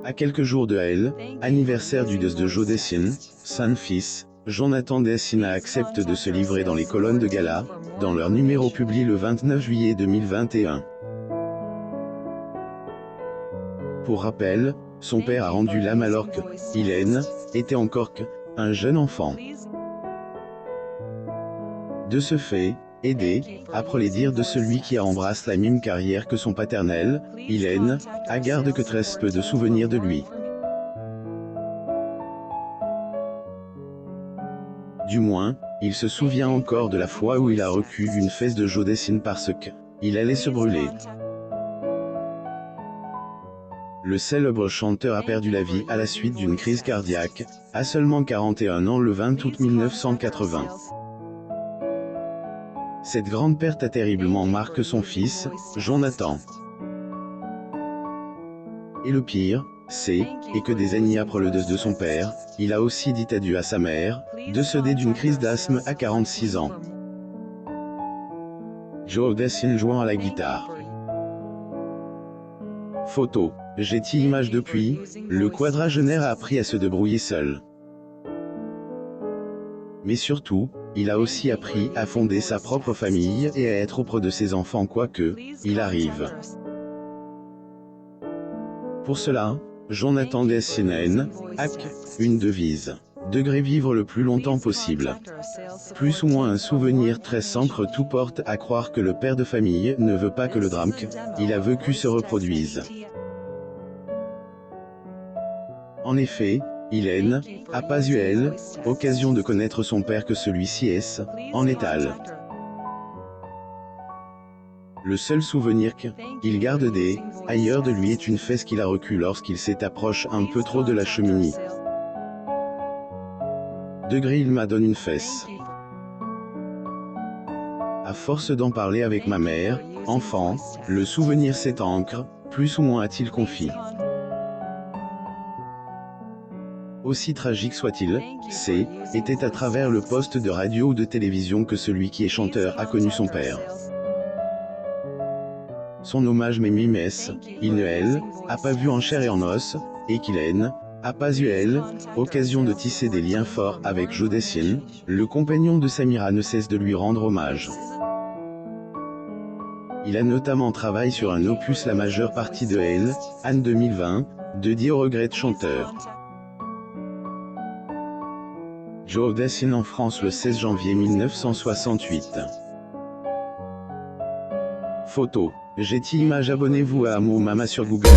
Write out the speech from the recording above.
À quelques jours de L, anniversaire du décès de Joe Dassin, son-fils, Jonathan Dassin accepte de se livrer dans les colonnes de gala, dans leur numéro publié le 29 juillet 2021. Pour rappel, son père a rendu l'âme alors que Hélène était encore un jeune enfant. De ce fait, aidé, après les dires de celui qui embrasse la même carrière que son paternel, Hélène a garde que très peu de souvenirs de lui. Du moins, il se souvient encore de la fois où il a reçu une fesse de Joe Dassin parce qu'il allait se brûler. Le célèbre chanteur a perdu la vie à la suite d'une crise cardiaque, à seulement 41 ans le 20 août 1980. Cette grande perte a terriblement marqué son fils, Jonathan. Et le pire, c'est que des années après le décès de son père, il a aussi dit adieu à sa mère, décédée d'une crise d'asthme à 46 ans. Joe Dassin jouant à la guitare. Photo. Getty Images. Depuis, le quadragénaire a appris à se débrouiller seul. Mais surtout, il a aussi appris à fonder sa propre famille et à être auprès de ses enfants quoique il arrive. Pour cela, Jonathan Dassin a une devise. Degré vivre le plus longtemps possible. Plus ou moins un souvenir très s'ancre tout porte à croire que le père de famille ne veut pas que le drame qu'il a vécu se reproduise. En effet, Hélène a pas eu occasion de connaître son père que celui-ci est en étal. Le seul souvenir qu'il garde ailleurs de lui est une fesse qu'il a reçue lorsqu'il s'approche un peu trop de la cheminée. Degré il m'a donné une fesse. À force d'en parler avec ma mère, enfant, le souvenir s'étancre, plus ou moins a-t-il confié. Aussi tragique soit-il, était à travers le poste de radio ou de télévision que celui qui est chanteur a connu son père. Son hommage m'émime il ne a pas vu en chair et en os, et qu'il a pas eu occasion de tisser des liens forts avec Joe Dassin, le compagnon de Samira ne cesse de lui rendre hommage. Il a notamment travaillé sur un opus la majeure partie de Anne 2020, dédié au regret de chanteur. Joe Dassin en France le 16 janvier 1968. Photo. Getty Images. Abonnez-vous à Amo Mama sur Google.